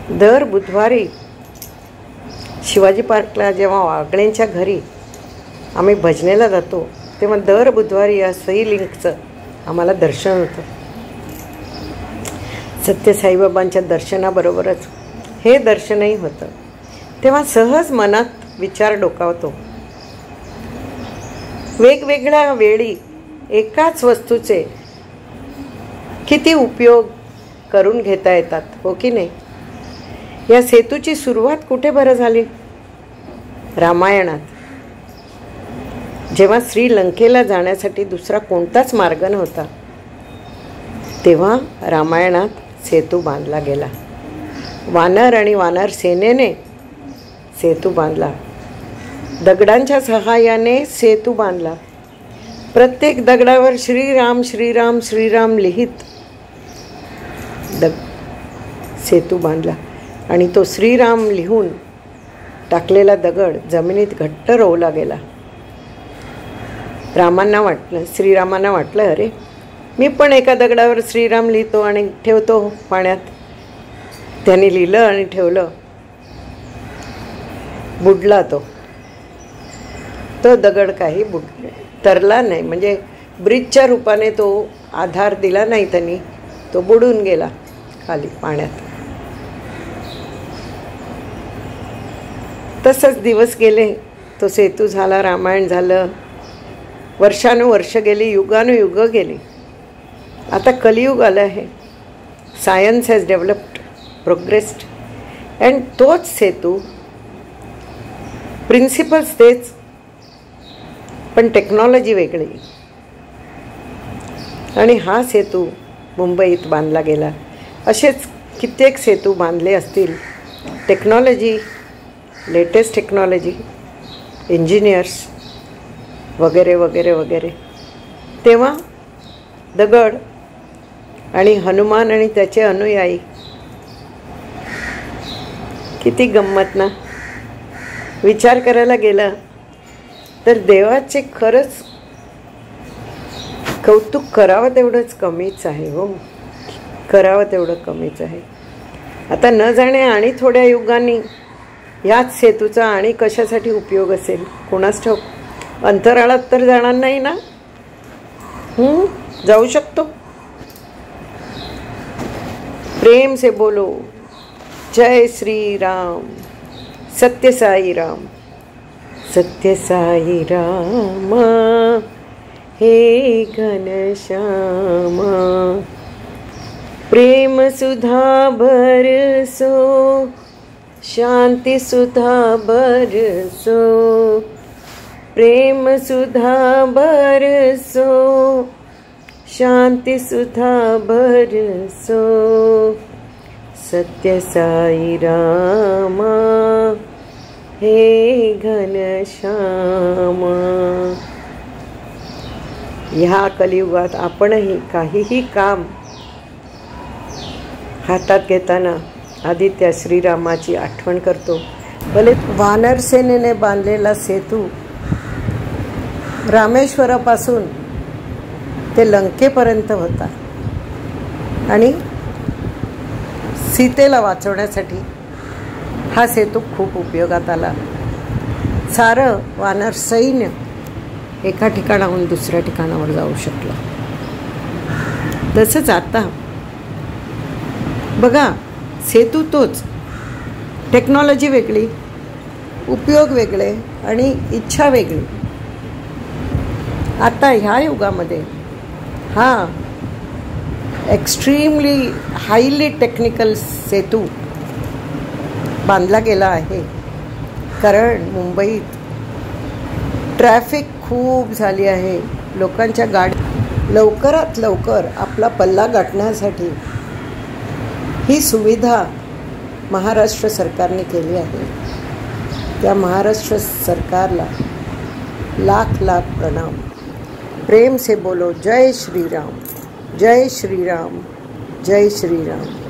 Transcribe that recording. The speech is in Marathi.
दर बुधवारी शिवाजी पार्कला जेव्हा वागळेंच्या घरी आम्ही भजनेला जातो तेव्हा दर बुधवारी या सई लिंकचं आम्हाला दर्शन होतं. सत्य साईबाबांच्या दर्शनाबरोबरच हे दर्शनही होतं. तेव्हा सहज मनात विचार डोकावतो, वेगवेगळ्या वेळी एकाच वस्तूचे किती उपयोग करून घेता येतात, हो की नाही? या सेतूची सुरुवात कुठे बरं झाली? रामायणात. जेव्हा श्रीलंकेला जाण्यासाठी दुसरा कोणताच मार्ग नव्हता तेव्हा रामायणात सेतू बांधला गेला. वानर आणि वानर सेनेने सेतू बांधला. दगडांच्या सहाय्याने सेतू बांधला. प्रत्येक दगडावर श्रीराम श्रीराम श्रीराम लिहित सेतू बांधला आणि तो श्रीराम लिहून टाकलेला दगड जमिनीत घट्ट रोवला गेला. श्रीरामांना वाटलं, अरे मी पण एका दगडावर श्रीराम लिहितो आणि ठेवतो पाण्यात. त्याने लिहिलं आणि ठेवलं. बुडला तो दगड काही तरला नाही, म्हणजे ब्रिजच्या रूपाने तो आधार दिला नाही त्यांनी. तो बुडून गेला खाली पाण्यात. तसंच दिवस गेले, तो सेतू झाला, रामायण झालं, वर्षानुवर्ष गेली, युगानुयुग गेली. आता कलियुग आलं आहे. Science has developed, progressed, and तोच सेतू, प्रिन्सिपल्स तेच, पण टेक्नॉलॉजी वेगळी. आणि हा सेतू मुंबईत बांधला गेला. असेच कित्येक सेतू बांधले असतील. टेक्नॉलॉजी, लेटेस्ट टेक्नॉलॉजी, इंजिनियर्स वगैरे वगैरे वगैरे. तेव्हा दगड आणि हनुमान आणि त्याचे अनुयायी, किती गंमत ना. विचार करायला गेलं तर देवाचे खरंच कौतुक करावं तेवढंच कमीच आहे. हो, करावं तेवढं कमीच आहे. आता न जाणे आणि थोड्या युगांनी याच सेतूचा आणि कशासाठी उपयोग असेल कोणास ठाऊक. अंतराळात तर जाणार नाही ना? जाऊ शकतो. प्रेम से बोलो जय श्री राम. सत्य साई राम. सत्य साई राम हे घनश्याम. प्रेम सुधा बरसो, शांति सुधा बरसो. प्रेम सुधा बरसो, शांति सुधा बरसो. सत्य साई राम हे घनश्याम. ह्या कलियुगात आपणही काहीही काम हातात घेताना आदित्य श्रीरामाची आठवण करतो. भले वानर सेनेने बांधलेला सेतू रामेश्वरापासून ते लंकेपर्यंत होता आणि सीतेला वाचवण्यासाठी हा सेतू खूप उपयोगात आला. सारं वानर सैन्य एका ठिकाणाहून दुसऱ्या ठिकाणावर जाऊ शकलं. तसंच आता बघा, सेतू तोच, टेक्नॉलॉजी वेगळी, उपयोग वेगळे आणि इच्छा वेगळी. आता ह्या युगामध्ये हा एक्स्ट्रीमली हायली टेक्निकल सेतू बांधला गेला आहे. कारण मुंबईत ट्रॅफिक खूप झाली आहे. लोकांच्या गाडी लवकरात लवकर आपला पल्ला गाठण्यासाठी ही सुविधा महाराष्ट्र सरकारने केली आहे. त्या महाराष्ट्र सरकारला लाख लाख प्रणाम. प्रेम से बोलो जय श्री राम. जय श्री राम. जय श्री राम.